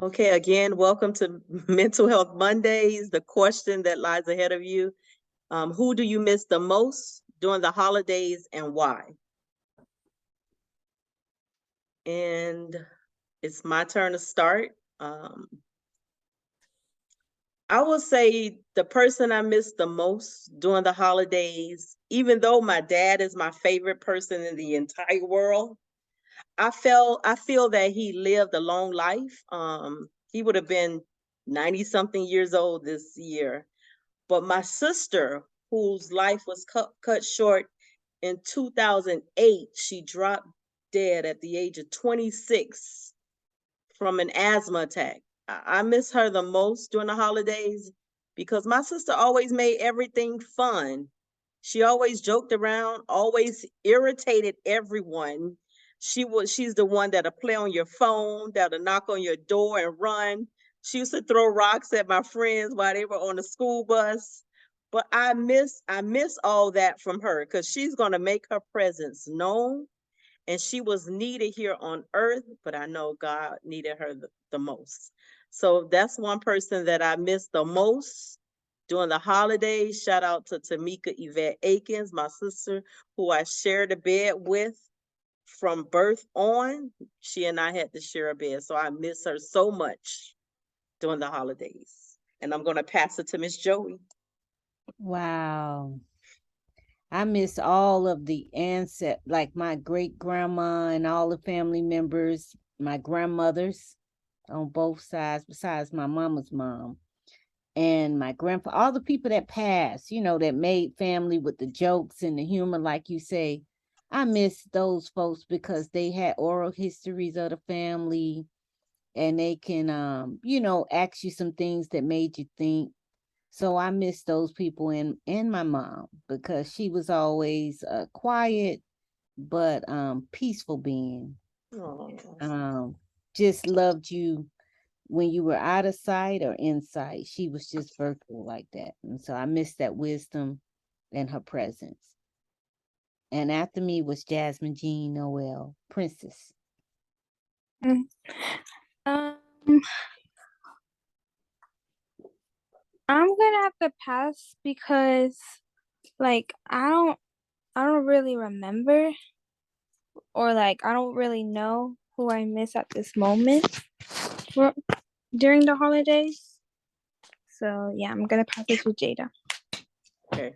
Okay, again, welcome to Mental Health Mondays. The question that lies ahead of you, who do you miss the most during the holidays and why? And it's my turn to start. I will say the person I miss the most during the holidays, even though my dad is my favorite person in the entire world, I feel that he lived a long life. He would have been 90 something years old this year. But my sister, whose life was cut short in 2008, she dropped dead at the age of 26 from an asthma attack. I miss her the most during the holidays because my sister always made everything fun. She always joked around, always irritated everyone. She's the one that'll play on your phone, that'll knock on your door and run. She used to throw rocks at my friends while they were on the school bus. But I miss all that from her because she's gonna make her presence known, and she was needed here on earth, but I know God needed her the most. So that's one person that I miss the most during the holidays. Shout out to Tamika Yvette Akins, my sister, who I shared a bed with from birth on. She and I had to share a bed, so I miss her so much during the holidays. And I'm going to pass it to Miss Joey. Wow. I miss all of the ancestors, like my great grandma and all the family members, my grandmothers on both sides, besides my mama's mom, and my grandpa, all the people that passed, that made family with the jokes and the humor, like you say. I miss those folks because they had oral histories of the family, and they can, ask you some things that made you think. So I miss those people, and my mom, because she was always a quiet but peaceful being. Oh, Um, just loved you when you were out of sight or in sight. She was just virtual like that. And so I miss that wisdom and her presence. And after me was Jasmine Jean Noel, Princess. Mm. Um, I'm gonna have to pass because, like, I don't really remember, or like I don't really know who I miss at this moment for during the holidays. So yeah, I'm gonna pass it to Jada. okay.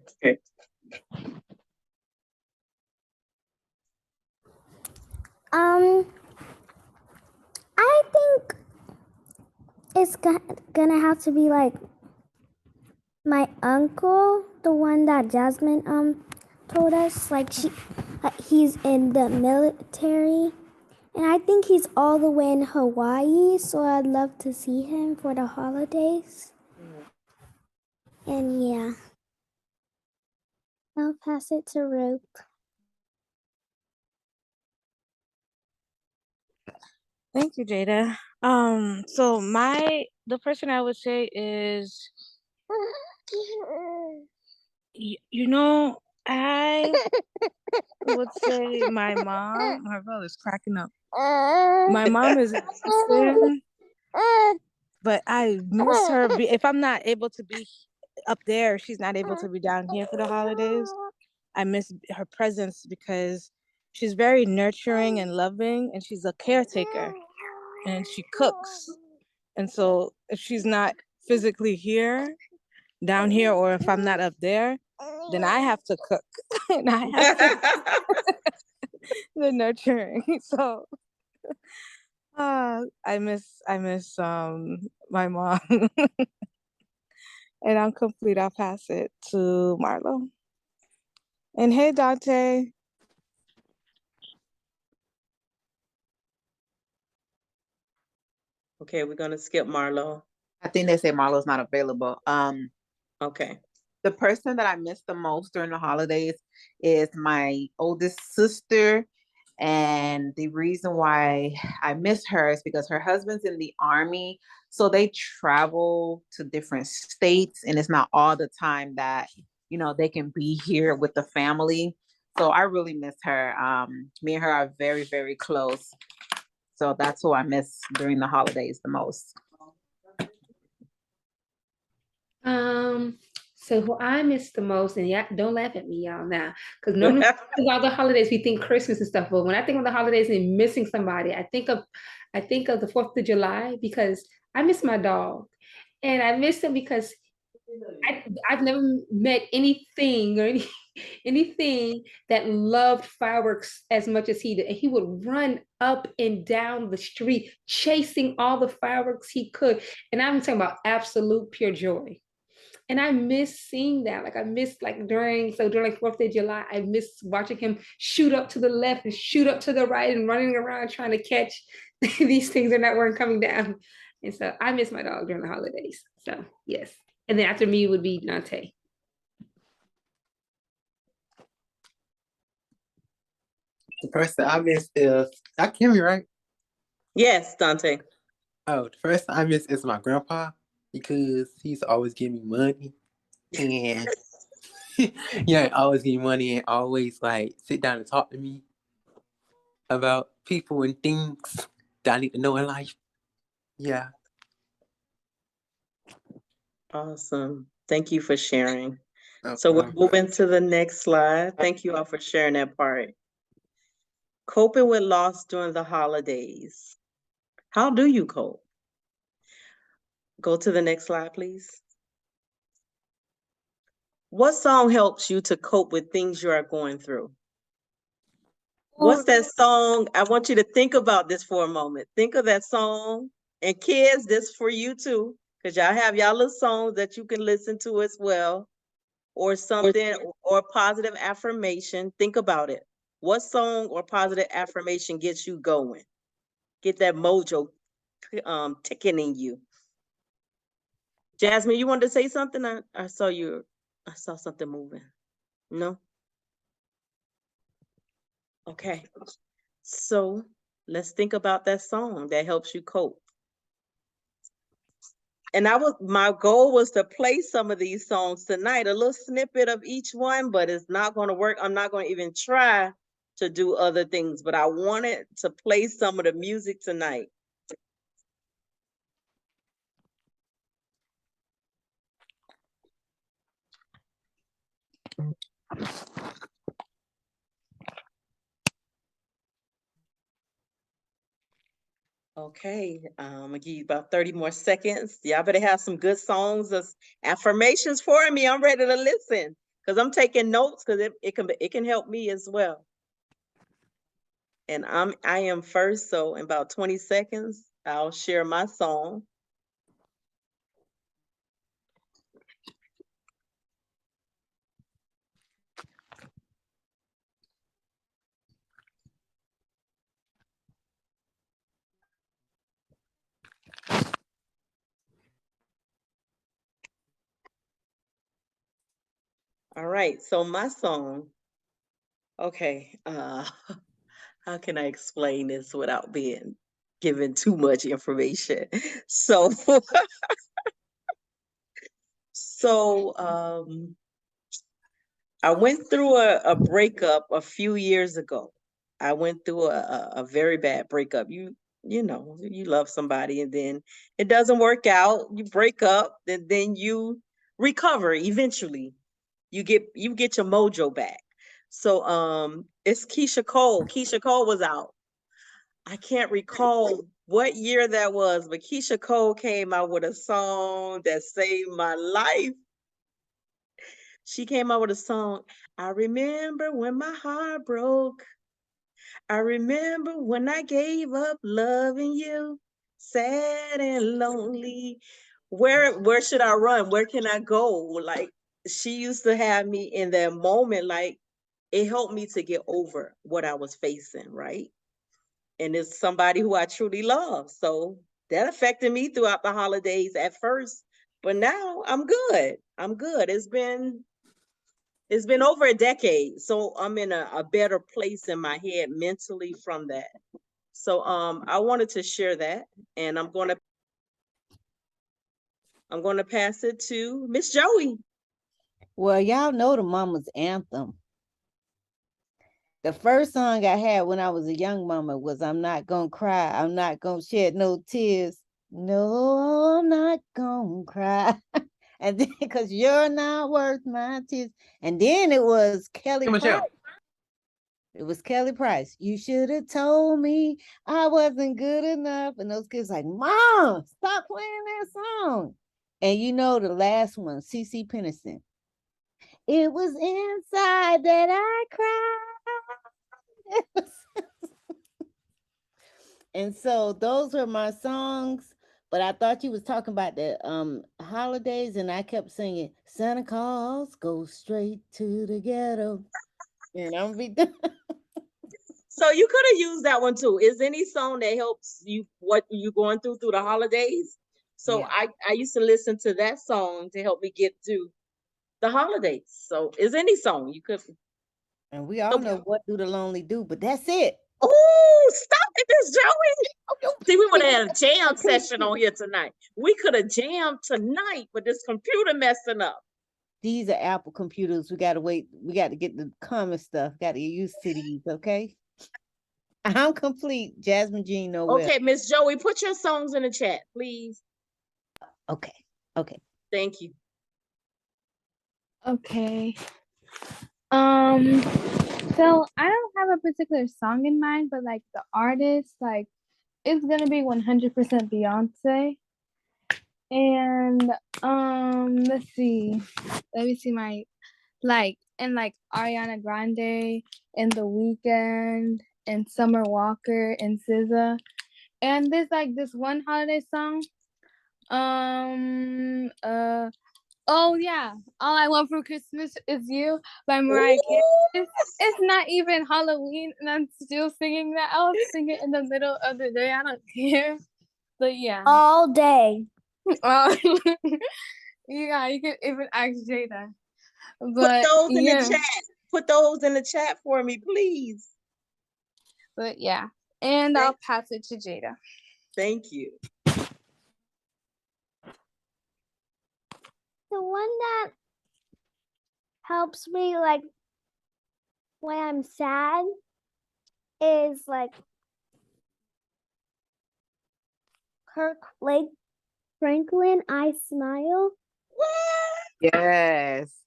Um, I think it's gonna have to be like my uncle, the one that Jasmine told us. He's in the military, and I think he's all the way in Hawaii. So I'd love to see him for the holidays. And yeah, I'll pass it to Ruth. Thank you, Jada. So the person I would say is, I would say my mom. My brother's cracking up. My mom is in Houston, but I miss her. If I'm not able to be up there, she's not able to be down here for the holidays. I miss her presence because she's very nurturing and loving, and she's a caretaker, and she cooks. And so if she's not physically down here, or if I'm not up there, then I have to cook. And I have to the nurturing. So I miss my mom. And I'm complete. I'll pass it to Marlo. And hey, Dante. Okay, we're going to skip Marlo. I think they say Marlo's not available. Okay. The person that I miss the most during the holidays is my oldest sister. And the reason why I miss her is because her husband's in the army. So they travel to different states, and it's not all the time that, they can be here with the family. So I really miss her. Me and her are very, very close. So that's who I miss during the holidays the most. So who I miss the most, and yeah, don't laugh at me, y'all, now, because normally about the holidays we think Christmas and stuff, but when I think of the holidays and missing somebody, I think of the 4th of July, because I miss my dog, and I miss him because I've never met anything or anything that loved fireworks as much as he did. And he would run up and down the street chasing all the fireworks he could. And I'm talking about absolute pure joy. And I miss seeing that. Like I miss during 4th of July, I miss watching him shoot up to the left and shoot up to the right and running around trying to catch these things that weren't coming down. And so I miss my dog during the holidays. So yes. And then after me would be Dante. The person I miss is, I can hear me, right? Yes, Dante. Oh, the person I miss is my grandpa because he's always giving me money and yeah, always give me money and always like sit down and talk to me about people and things that I need to know in life. Yeah. Awesome. Thank you for sharing. No So we're problem. moving to the next slide. Thank you all for sharing that part. Coping with loss during the holidays. How do you cope? Go to the next slide, please. What song helps you to cope with things you are going through? What's that song? I want you to think about this for a moment. Think of that song. And kids, this for you too, because y'all have y'all little songs that you can listen to as well, or something, or positive affirmation. Think about it. What song or positive affirmation gets you going? Get that mojo ticking in you. Jasmine, you wanted to say something? I saw something moving. No? Okay. So let's think about that song that helps you cope. And my goal was to play some of these songs tonight, a little snippet of each one, but it's not going to work. I'm not going to even try to do other things, but I wanted to play some of the music tonight. Okay, I'm gonna give you about 30 more seconds. Y'all better have some good songs as affirmations for me. I'm ready to listen because I'm taking notes because it can help me as well. And I am first, so in about 20 seconds, I'll share my song. All right, so my song, okay, how can I explain this without being given too much information? So, I went through a breakup a few years ago. I went through a very bad breakup. You know, you love somebody and then it doesn't work out. You break up, and then you recover eventually. You get your mojo back. So it's Keisha Cole. Keisha Cole was out. I can't recall what year that was, but Keisha Cole came out with a song that saved my life. She came out with a song. I remember when my heart broke. I remember when I gave up loving you, sad and lonely. Where should I run? Where can I go? Like, she used to have me in that moment, like it helped me to get over what I was facing, right? And it's somebody who I truly love. So that affected me throughout the holidays at first, but now I'm good. I'm good. It's been over a decade, so I'm in a better place in my head mentally from that. So I wanted to share that, and I'm going to pass it to Miss Joey. Well, y'all know the mama's anthem. The first song I had when I was a young mama was I'm Not Gonna Cry. I'm not gonna shed no tears. No, I'm not gonna cry. And then because you're not worth my tears. And then it was Kelly Price. It was Kelly Price. You should have told me I wasn't good enough. And those kids like, Mom, stop playing that song. And you know the last one, CeCe Peniston. It was inside that I cried. And so those were my songs. But I thought you was talking about the holidays, and I kept singing Santa Claus goes straight to the ghetto. And I'm be done. So you could have used that one too. Is any song that helps you what you going through the holidays? So Yeah. I used to listen to that song to help me get through the holidays. So is any song you could. And we all know What Do the Lonely Do, but that's it. Oh, stop it, Miss Joey. See, we would have had a jam session on here tonight. We could have jammed tonight, but this computer messing up. These are Apple computers. We gotta wait. We got to get the common stuff. Got to get used to these, okay? I'm complete. Jasmine Jean Noel. Okay, Miss Joey, put your songs in the chat, please. Okay. Thank you. Okay. So I don't have a particular song in mind, but like the artist, like it's gonna be 100% Beyonce. And let's see. Let me see my and Ariana Grande and The Weeknd and Summer Walker and SZA. And there's like this one holiday song. Oh yeah, All I Want for Christmas Is You by Mariah Carey. It's not even Halloween, and I'm still singing that. I'll sing it in the middle of the day. I don't care. But yeah, all day. yeah, you can even ask Jada. But put those in the chat. Put those in the chat for me, please. But yeah, and I'll pass it to Jada. Thank you. The one that helps me like when I'm sad is like Kirk Franklin, I Smile. Yes.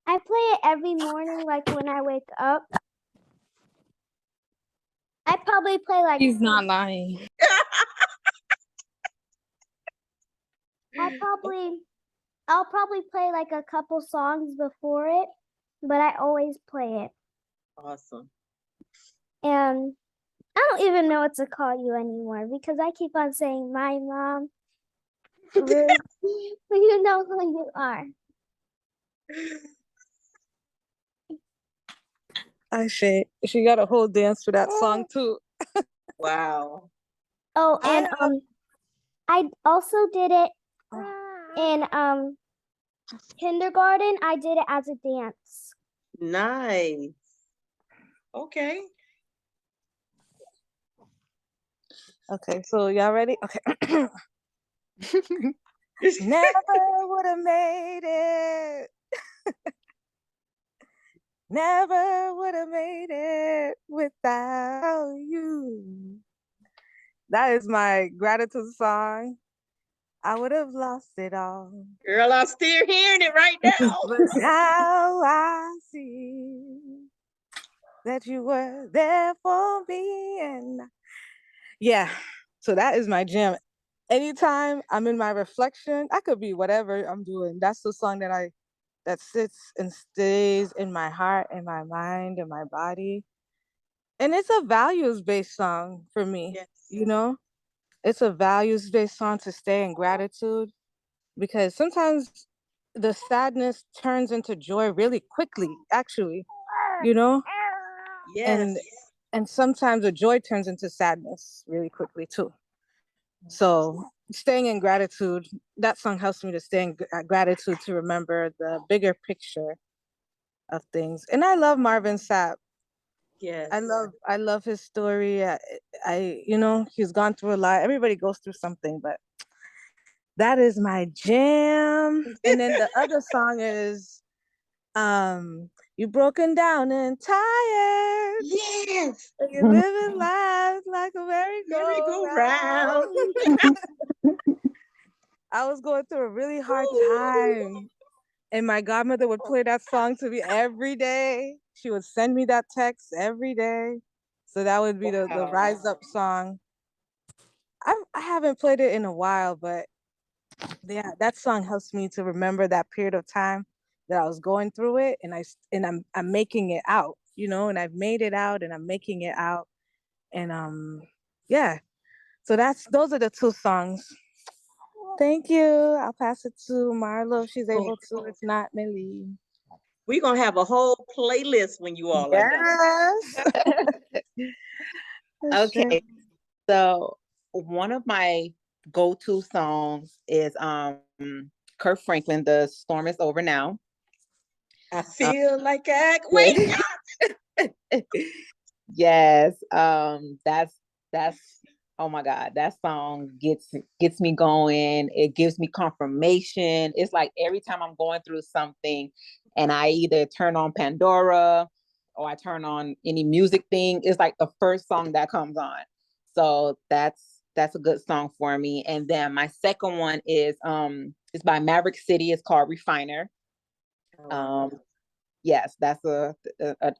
I play it every morning, like when I wake up. I probably play like. He's not lying. I'll probably play like a couple songs before it, but I always play it. Awesome. And I don't even know what to call you anymore because I keep on saying my mom. But you know who you are. She got a whole dance for that song too. Wow. Oh, and I also did it in kindergarten. I did it as a dance. Nice. Okay. Okay, so y'all ready? Okay. Never would have made it. Never would have made it without you. That is my gratitude song. I would have lost it all. Girl, I'm still hearing it right now. But now I see that you were there for me. And yeah, so that is my jam. Anytime I'm in my reflection, I could be whatever I'm doing. That's the song that sits and stays in my heart and my mind and my body. And it's a values-based song for me. Yes. You know, it's a values-based song to stay in gratitude, because sometimes the sadness turns into joy really quickly, actually, you know? Yes. And sometimes the joy turns into sadness really quickly too. So staying in gratitude, that song helps me to stay in gratitude, to remember the bigger picture of things. And I love Marvin Sapp. Yes. I love his story. He's gone through a lot. Everybody goes through something, but that is my jam. And then the other song is You broken down and tired. Yes. And you're living life like a merry-go-round. I was going through a really hard time. And my godmother would play that song to me every day. She would send me that text every day. So that would be the Rise Up song. I haven't played it in a while, but yeah, that song helps me to remember that period of time that I was going through it, and I'm making it out, and I've made it out, and I'm making it out, and yeah. So those are the two songs. Thank you. I'll pass it to Marlo if she's able to. If not, Millie. We're gonna have a whole playlist when you all are done. Yes. Okay, so one of my go-to songs is Kirk Franklin, "The Storm Is Over Now." I feel like Yes. wait. Yes, that's oh my God, that song gets me going. It gives me confirmation. It's like every time I'm going through something and I either turn on Pandora or I turn on any music thing, it's like the first song that comes on. So that's a good song for me. And then my second one is it's by Maverick City. It's called Refiner. Yes, that's a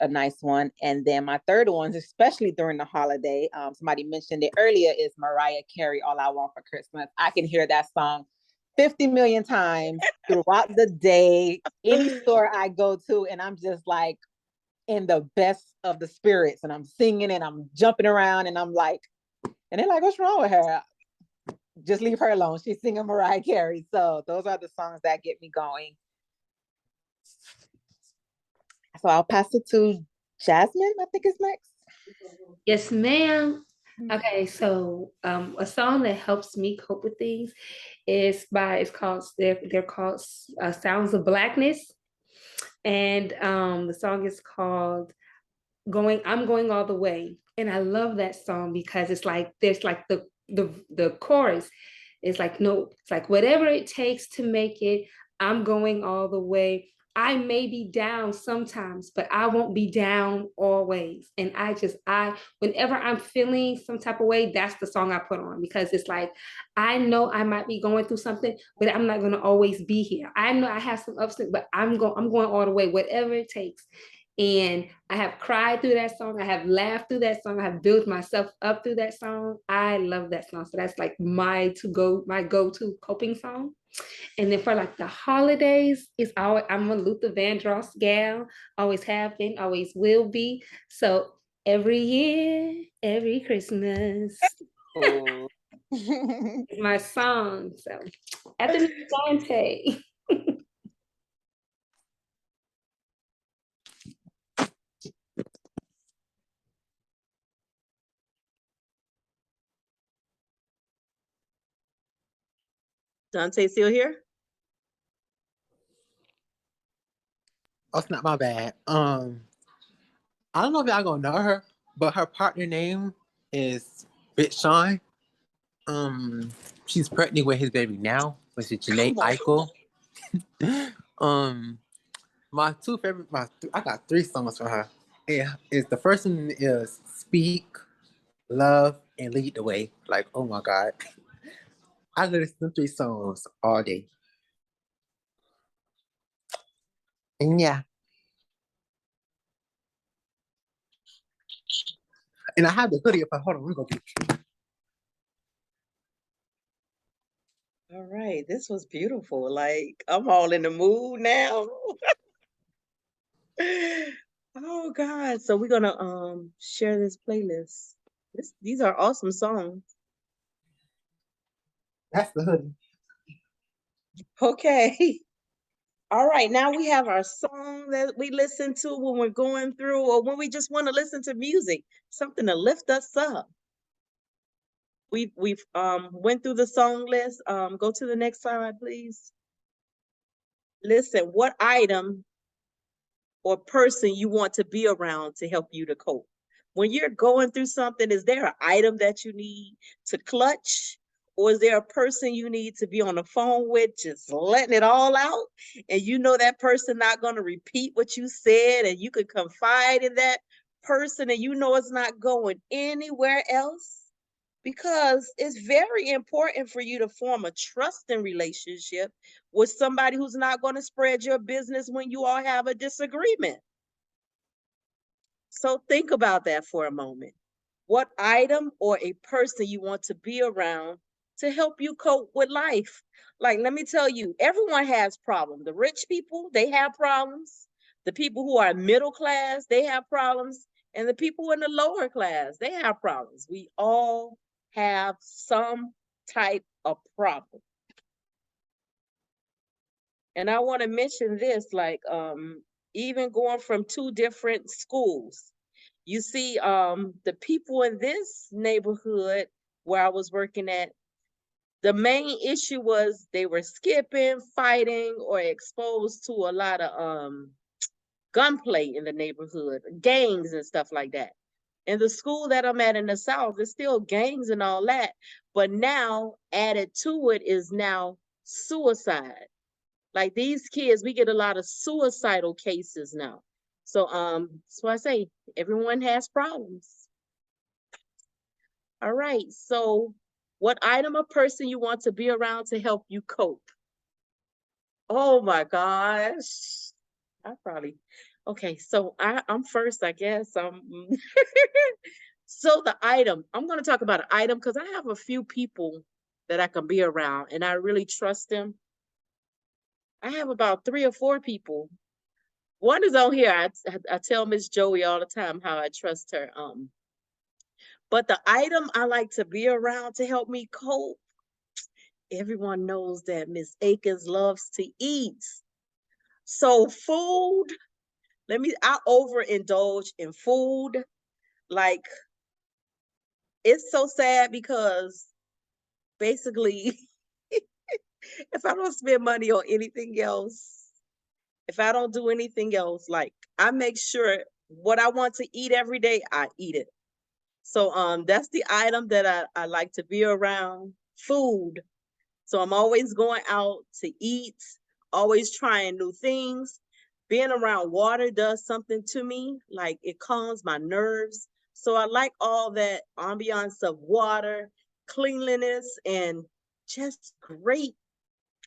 nice one. And then my third one, especially during the holiday, somebody mentioned it earlier, is Mariah Carey, "All I Want for Christmas." I can hear that song 50 million times throughout the day, any store I go to, and I'm just like in the best of the spirits, and I'm singing and I'm jumping around, and I'm like, and they're like, "What's wrong with her?" Just leave her alone. She's singing Mariah Carey. So those are the songs that get me going. So I'll pass it to Jasmine, I think is next. Yes, ma'am. Okay, so a song that helps me cope with things they're called Sounds of Blackness, and the song is called I'm Going All the Way, and I love that song because it's like there's like the chorus. It's like, no, it's like, whatever it takes to make it, I'm going all the way. I may be down sometimes, but I won't be down always. And whenever I'm feeling some type of way, that's the song I put on, because it's like, I know I might be going through something, but I'm not going to always be here. I know I have some ups, but I'm going all the way, whatever it takes. And I have cried through that song. I have laughed through that song. I have built myself up through that song. I love that song. So that's like my go-to coping song. And then for like the holidays, I'm a Luther Vandross gal. Always have been, always will be. So every year, every Christmas, is my song. So after Dante. Dante still here? Oh, it's not my bad. I don't know if y'all gonna know her, but her partner name is Bit Sean. She's pregnant with his baby now, which is Janae Eichel. My two favorite, I got 3 songs for her. Yeah, the first one is "Speak," "Love," and "Lead the Way." Like, oh my God, I listen to 3 songs all day. And yeah, and I have the hoodie up. Hold on, let me go get it. All right, this was beautiful. Like, I'm all in the mood now. Oh God. So we're gonna share this playlist. These are awesome songs. That's the hoodie. Okay. All right, now we have our song that we listen to when we're going through, or when we just want to listen to music, something to lift us up. We've went through the song list. Go to the next slide, please. Listen, what item or person you want to be around to help you to cope. When you're going through something, is there an item that you need to clutch, Or is there a person you need to be on the phone with, just letting it all out? And you know that person not going to repeat what you said, and you could confide in that person, and you know it's not going anywhere else? Because it's very important for you to form a trusting relationship with somebody who's not going to spread your business when you all have a disagreement. So think about that for a moment. What item or a person you want to be around to help you cope with life? Like, let me tell you, everyone has problems. The rich people, they have problems. The people who are middle class, they have problems. And the people in the lower class, they have problems. We all have some type of problem. And I want to mention this, like, even going from two different schools. You see, the people in this neighborhood where I was working at, the main issue was they were skipping, fighting, or exposed to a lot of gunplay in the neighborhood, gangs and stuff like that. In the school that I'm at in the South, there's still gangs and all that, but now added to it is now suicide. Like these kids, we get a lot of suicidal cases now. So I say everyone has problems. All right. So what item or person you want to be around to help you cope? Oh my gosh. Okay, so I'm first, I guess. So the item, I'm gonna talk about an item because I have a few people that I can be around and I really trust them. I have about 3 or 4 people. One is on here. I tell Miss Joey all the time how I trust her. But the item I like to be around to help me cope, everyone knows that Miss Akins loves to eat. So food, I overindulge in food. Like, it's so sad because basically, if I don't spend money on anything else, if I don't do anything else, like I make sure what I want to eat every day, I eat it. So that's the item that I like to be around, food. So I'm always going out to eat, always trying new things. Being around water does something to me, like it calms my nerves. So I like all that ambiance of water, cleanliness, and just great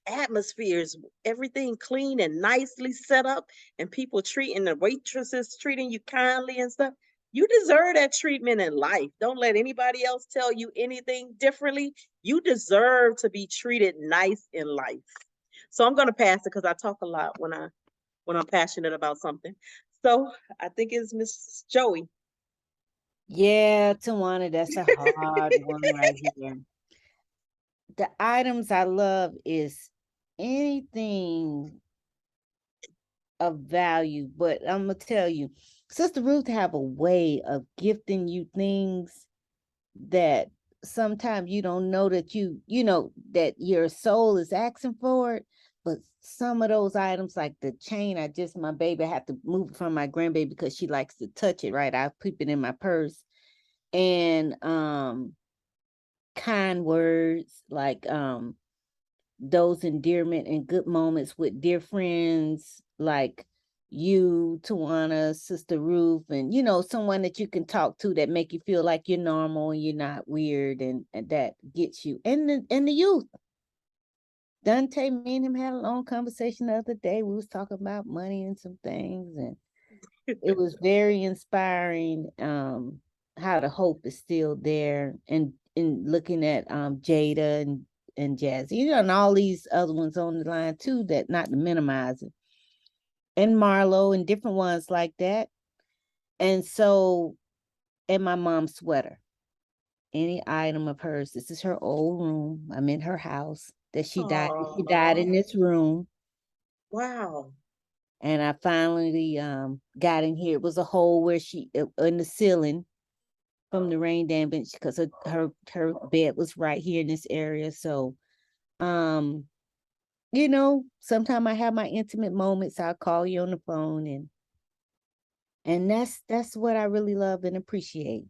atmospheres, everything clean and nicely set up, and people treating the waitresses treating you kindly and stuff. You deserve that treatment in life. Don't let anybody else tell you anything differently. You deserve to be treated nice in life. So I'm gonna pass it because I talk a lot when I'm passionate about something. So I think it's Miss Joey. Yeah, Tawana, that's a hard one right here. The items I love is anything of value, but I'm gonna tell you, Sister Ruth have a way of gifting you things that sometimes you don't know that you know that your soul is asking for it. But some of those items, like the chain, my baby, I have to move it from my grandbaby because she likes to touch it, right? I keep it in my purse. And kind words, like those endearment and good moments with dear friends like you, Tawana, Sister Ruth, and someone that you can talk to that make you feel like you're normal and you're not weird, and that gets you. And the youth. Dante, me and him had a long conversation the other day. We was talking about money and some things, and it was very inspiring. How the hope is still there, and in looking at Jada and Jazzy, and all these other ones on the line too, that not to minimize it, and Marlo and different ones like that. And so, and my mom's sweater, any item of hers, this is her old room. I'm in her house that she died. She died in this room. Wow. And I finally got in here. It was a hole where in the ceiling from the rain damage because her bed was right here in this area. So, sometimes I have my intimate moments. I'll call you on the phone, and that's what I really love and appreciate.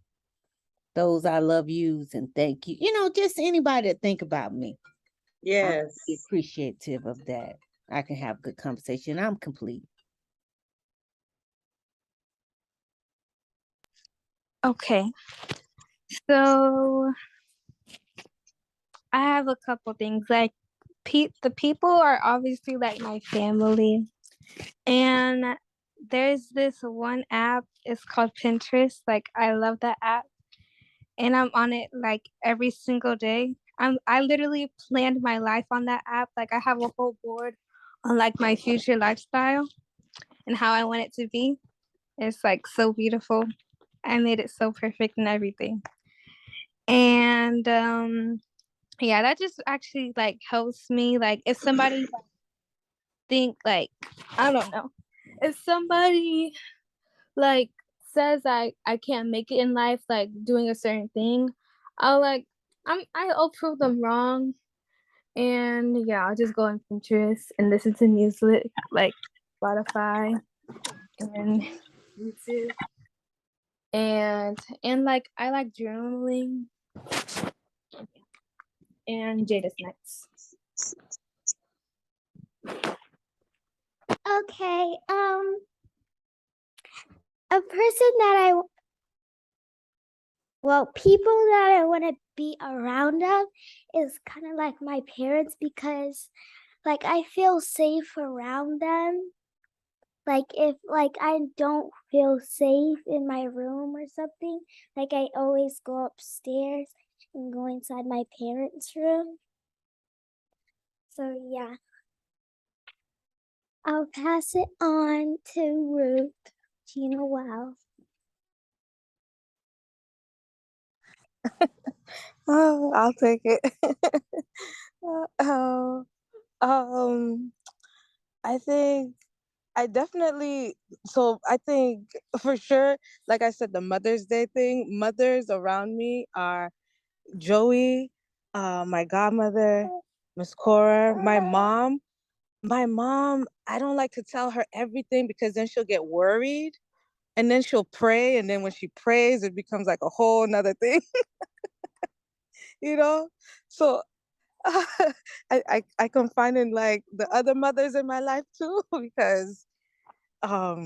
those I love yous and thank you. You know, just anybody that think about me. Yes. I'm really appreciative of that. I can have good conversation. I'm complete. Okay. So I have a couple things. Like the people are obviously like my family. And there's this one app, it's called Pinterest. Like I love that app. And I'm on it like every single day. I literally planned my life on that app. Like I have a whole board on like my future lifestyle and how I want it to be. It's like so beautiful. I made it so perfect and everything. And yeah, that just actually like helps me. Like if somebody think like, I don't know, if somebody like says I can't make it in life, like doing a certain thing, I'll prove them wrong. And yeah, I'll just go on Pinterest and listen to music like Spotify and YouTube. And like I like journaling and Jada's Nights. Okay, a person that people that I want to be around of is kind of like my parents, because like I feel safe around them. Like if like I don't feel safe in my room or something, like I always go upstairs and go inside my parents' room. So yeah. I'll pass it on to Ruth. Gina, wow. Oh, I'll take it. I think I think for sure, like I said, the Mother's Day thing, mothers around me are Joey, my godmother, Miss Cora, my mom. My mom, I don't like to tell her everything because then she'll get worried and then she'll pray. And then when she prays, it becomes like a whole nother thing, you know? So I confide in like the other mothers in my life too, because I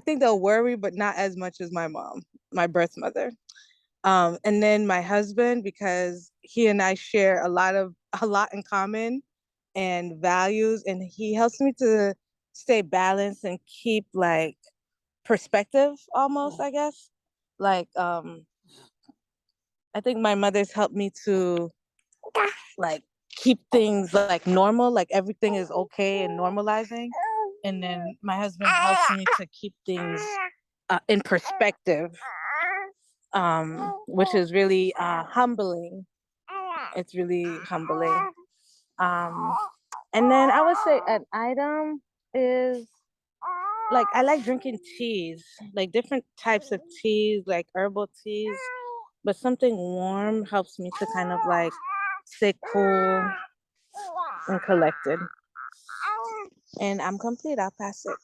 think they'll worry, but not as much as my mom, my birth mother. And then my husband, because he and I share a lot in common and values, and he helps me to stay balanced and keep like perspective almost, I guess. Like I think my mother's helped me to like keep things like normal, like everything is okay and normalizing. And then my husband helps me to keep things in perspective, which is really humbling. It's really humbling. And then I would say an item is like I like drinking teas, like different types of teas, like herbal teas, but something warm helps me to kind of like stay cool and collected. And I'm complete. I'll pass it.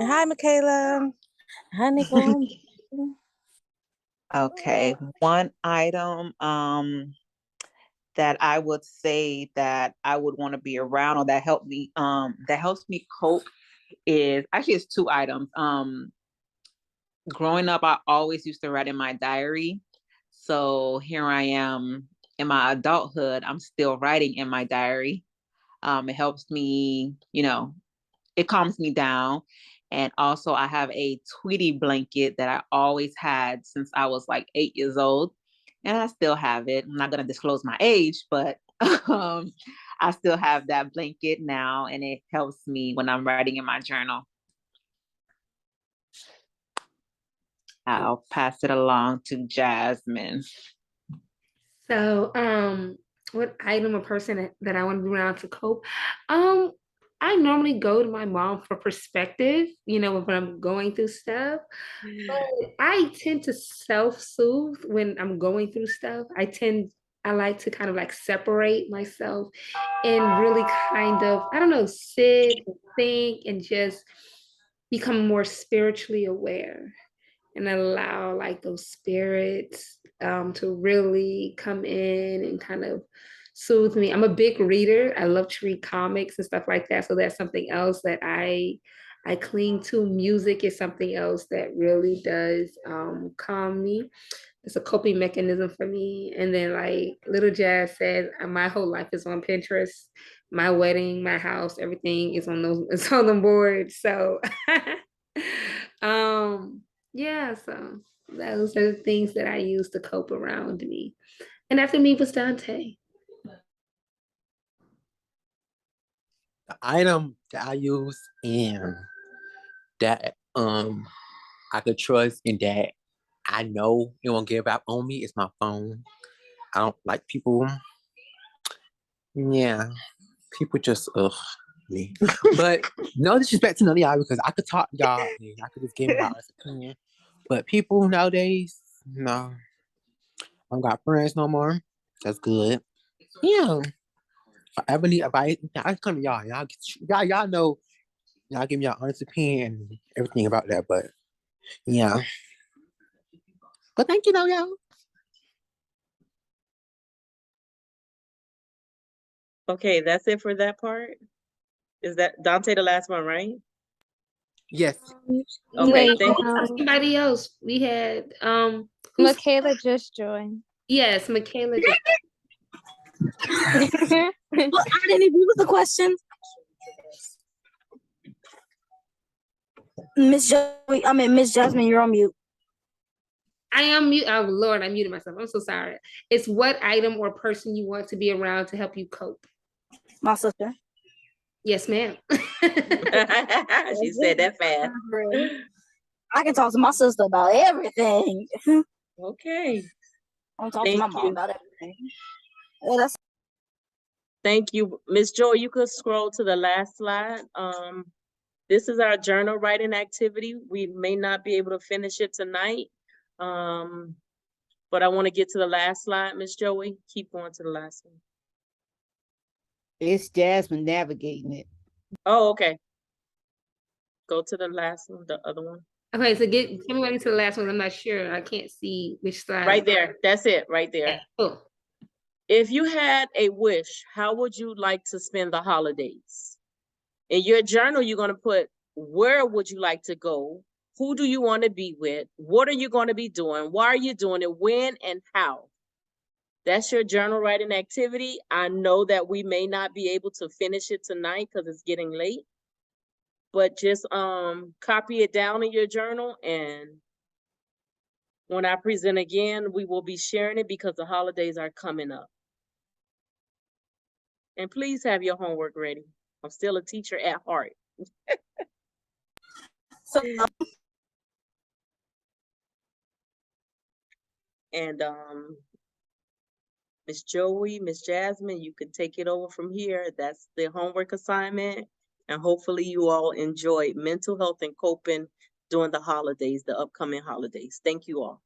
And hi, Michaela. Hi, Nicole. Okay, one item that I would say that I would want to be around or that helps me cope is actually it's two items. Growing up, I always used to write in my diary. So here I am in my adulthood, I'm still writing in my diary. It helps me, it calms me down. And also I have a Tweety blanket that I always had since I was like 8 years old. And I still have it. I'm not going to disclose my age, but I still have that blanket now. And it helps me when I'm writing in my journal. I'll pass it along to Jasmine. So, what item or person that I want to be around to cope? I normally go to my mom for perspective, when I'm going through stuff. But I tend to self-soothe when I'm going through stuff. I like to kind of like separate myself and really kind of, I don't know, sit and think and just become more spiritually aware. and allow like those spirits to really come in and kind of soothe me. I'm a big reader. I love to read comics and stuff like that. So that's something else that I cling to. Music is something else that really does calm me. It's a coping mechanism for me. And then like Little Jazz said, my whole life is on Pinterest. My wedding, my house, everything is on those, it's on the board. So yeah, so those are the things that I use to cope around me. And after me was Dante. The item that I use and that I could trust and that I know it won't give up on me is my phone. I don't like people. Yeah, people just me. But no disrespect to none of y'all because I could talk to y'all and I could just give my honest opinion. But people nowadays, no, I don't got friends no more. That's good. Yeah. If I ever need advice, I come to y'all. Y'all know. Y'all give me your honest opinion and everything about that. But yeah. But thank you though, y'all. Okay, that's it for that part. Is that Dante the last one, right? Yes. Okay, Wait, thank Somebody else. We had Michaela just joined. yes, Michaela just Well, I didn't agree with the question. Miss Jasmine, you're on mute. I am mute. Oh Lord, I muted myself. I'm so sorry. It's what item or person you want to be around to help you cope. My sister. Yes, ma'am. she said that fast. I can talk to my sister about everything. Okay. I'll talk to my mom about everything. Well, that's Thank you. Miss Joy, you could scroll to the last slide. This is our journal writing activity. We may not be able to finish it tonight. But I want to get to the last slide, Miss Joey. Keep going to the last one. It's Jasmine navigating it. Oh, okay. Go to the last one, the other one. Okay, so get me ready to the last one. I'm not sure. I can't see which slide. Right there. That's it, right there. Okay, cool. If you had a wish, how would you like to spend the holidays? In your journal, you're going to put where would you like to go? Who do you want to be with? What are you going to be doing? Why are you doing it? When and how? That's your journal writing activity. I know that we may not be able to finish it tonight because it's getting late, but just copy it down in your journal, and when I present again, we will be sharing it because the holidays are coming up. And please have your homework ready. I'm still a teacher at heart. so. And Miss Joey, Miss Jasmine, you can take it over from here. That's the homework assignment. And hopefully you all enjoyed mental health and coping during the holidays, the upcoming holidays. Thank you all.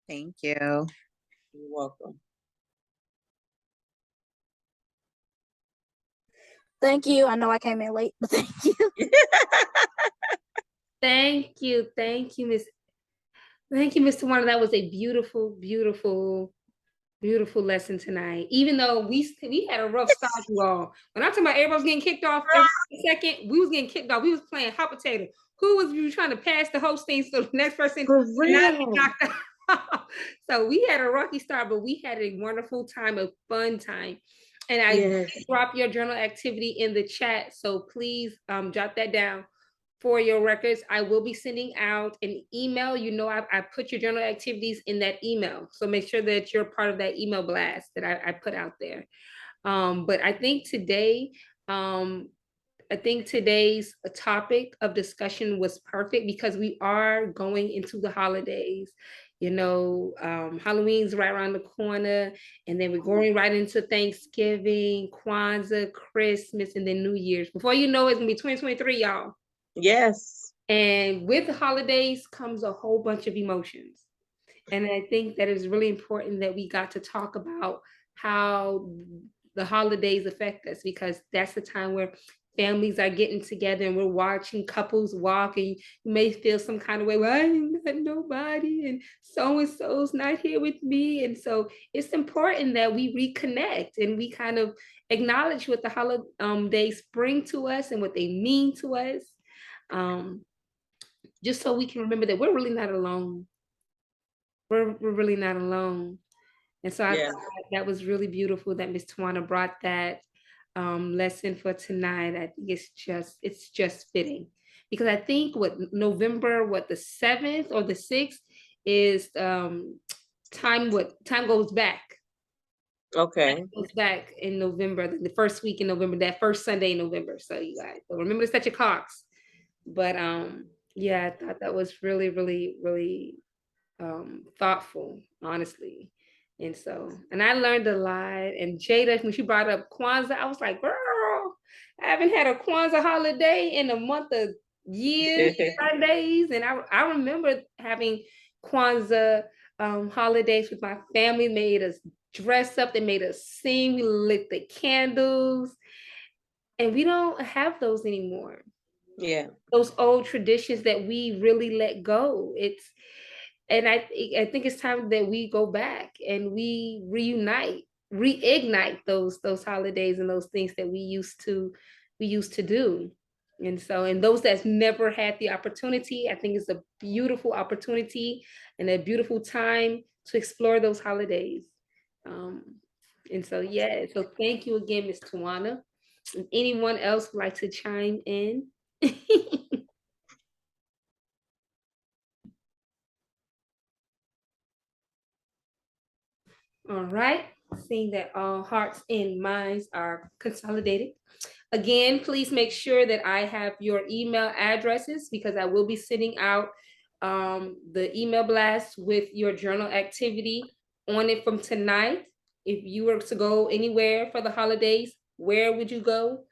Thank you. You're welcome. Thank you. I know I came in late, but thank you. Thank you. Thank you, Miss. Thank you, Miss Tawana. That was a beautiful, beautiful, beautiful lesson tonight. Even though we had a rough start, you all. When I'm talking about everybody was getting kicked off every second, we was getting kicked off. We was playing hot potato. Who was you trying to pass the hosting so the next person not get knocked out? So we had a rocky start, but we had a wonderful time, a fun time. And I dropped your journal activity in the chat, so please jot that down for your records. I will be sending out an email. You know, I put your journal activities in that email, so make sure that you're part of that email blast that I put out there. But I think today, today's topic of discussion was perfect because we are going into the holidays. You know, Halloween's right around the corner, and then we're going right into Thanksgiving, Kwanzaa, Christmas, and then New Year's. Before you know it, it's gonna be 2023, y'all. Yes. And with the holidays comes a whole bunch of emotions. And I think that it's really important that we got to talk about how the holidays affect us, because that's the time where families are getting together and we're watching couples walk, and you may feel some kind of way, well, I ain't got nobody and so-and-so's not here with me. And so it's important that we reconnect and we kind of acknowledge what the holidays bring to us and what they mean to us. Just so we can remember that we're really not alone. We're really not alone. And so I thought that was really beautiful that Miss Tawana brought that lesson for tonight. I think it's just fitting, because I think November, the 7th or the 6th is time goes back. Okay. Time goes back in November, the first week in November, that first Sunday in November. So you guys, so remember to set your clocks. But yeah, I thought that was really, really, really thoughtful, honestly. And so, and I learned a lot. And Jada, when she brought up Kwanzaa, I was like, girl, I haven't had a Kwanzaa holiday in a month of years, Sundays. And I remember having Kwanzaa holidays with my family, made us dress up, they made us sing, we lit the candles. And we don't have those anymore. Yeah. Those old traditions that we really let go. And I think it's time that we go back and we reignite those holidays and those things that we used to do. And so, and those that's never had the opportunity, I think it's a beautiful opportunity and a beautiful time to explore those holidays. And so, yeah, so thank you again, Ms. Tawana. And anyone else would like to chime in? All right, seeing that all hearts and minds are consolidated. Again, please make sure that I have your email addresses, because I will be sending out the email blast with your journal activity on it from tonight. If you were to go anywhere for the holidays, where would you go?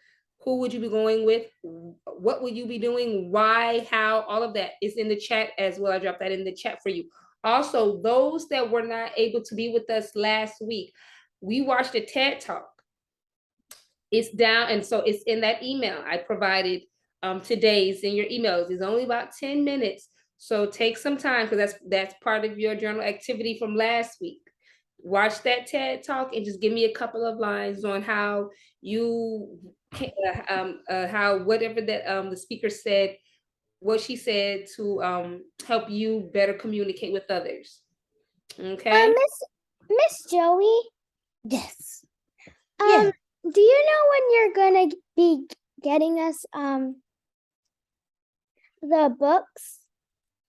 Who would you be going with? What would you be doing? Why? How? All of that is in the chat as well. I dropped that in the chat for you. Also, those that were not able to be with us last week, we watched a TED Talk. It's down, and so it's in that email I provided today's in your emails. It's only about 10 minutes. So take some time, because that's part of your journal activity from last week. Watch that TED Talk and just give me a couple of lines on how you how whatever that the speaker said, what she said to help you better communicate with others. Okay. Miss Joey. Yes. Yeah. Do you know when you're gonna be getting us the books?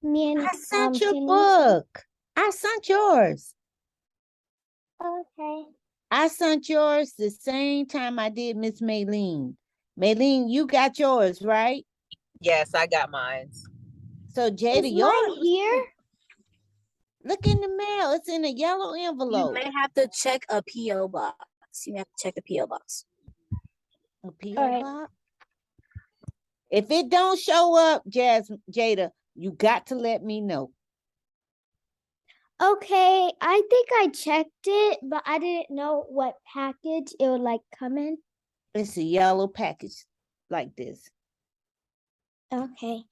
Me and I sent your book. I sent yours. Okay. I sent yours the same time I did Miss Maylene. Maylene, you got yours, right? Yes, I got mine. So Jada, Is yours mine here? Look in the mail. It's in a yellow envelope. You may have to check a P.O. box. You have to check a P.O. box. A P.O. box? If it don't show up, Jada, you got to let me know. Okay, I think I checked it, but I didn't know what package it would like come in. It's a yellow package like this. Okay.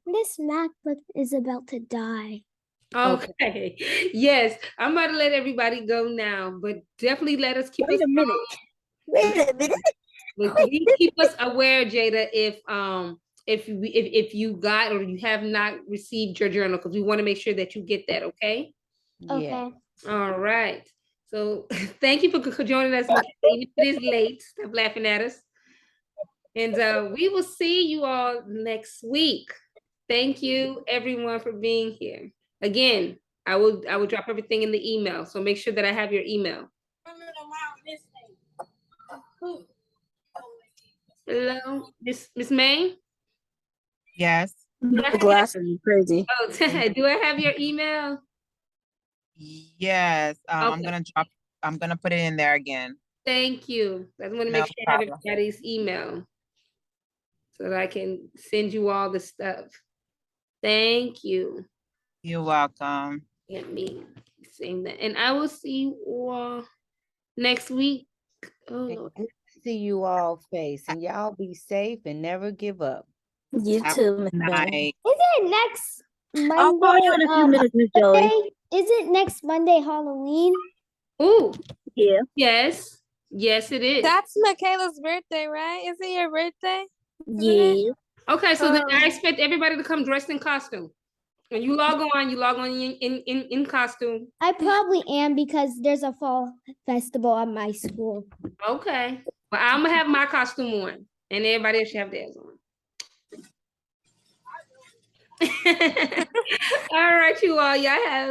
This MacBook is about to die. Okay. Yes, I'm about to let everybody go now, but definitely let us keep Wait a minute. Keep us aware, Jada, if you got or you have not received your journal, because we want to make sure that you get that. Okay. Okay. All right. So thank you for joining us. It is late. Stop laughing at us. And we will see you all next week. Thank you, everyone, for being here. Again, I will drop everything in the email. So make sure that I have your email. Hello, Miss May? Yes. Glasses are crazy. Oh, do I have your email? Yes. Okay. I'm gonna put it in there again. Thank you. I want to make sure I have everybody's email so that I can send you all the stuff. Thank you. You're welcome. Let me saying that. And I will see you all next week. Oh, Lord. see you all face, and y'all be safe and never give up. You Have too, a Miss good Joey. night. Isn't next Monday? I'll call you in a few minutes, Miss Joey. Monday? Isn't next Monday Halloween? Ooh, Yeah. yes. Yes, it is. That's Michaela's birthday, right? Is it your birthday? Yeah. Okay, so then I expect everybody to come dressed in costume. When you log on in costume. I probably am because there's a fall festival at my school. Okay. Well, I'm gonna have my costume on, and everybody else should have theirs on. All right, you all. Y'all have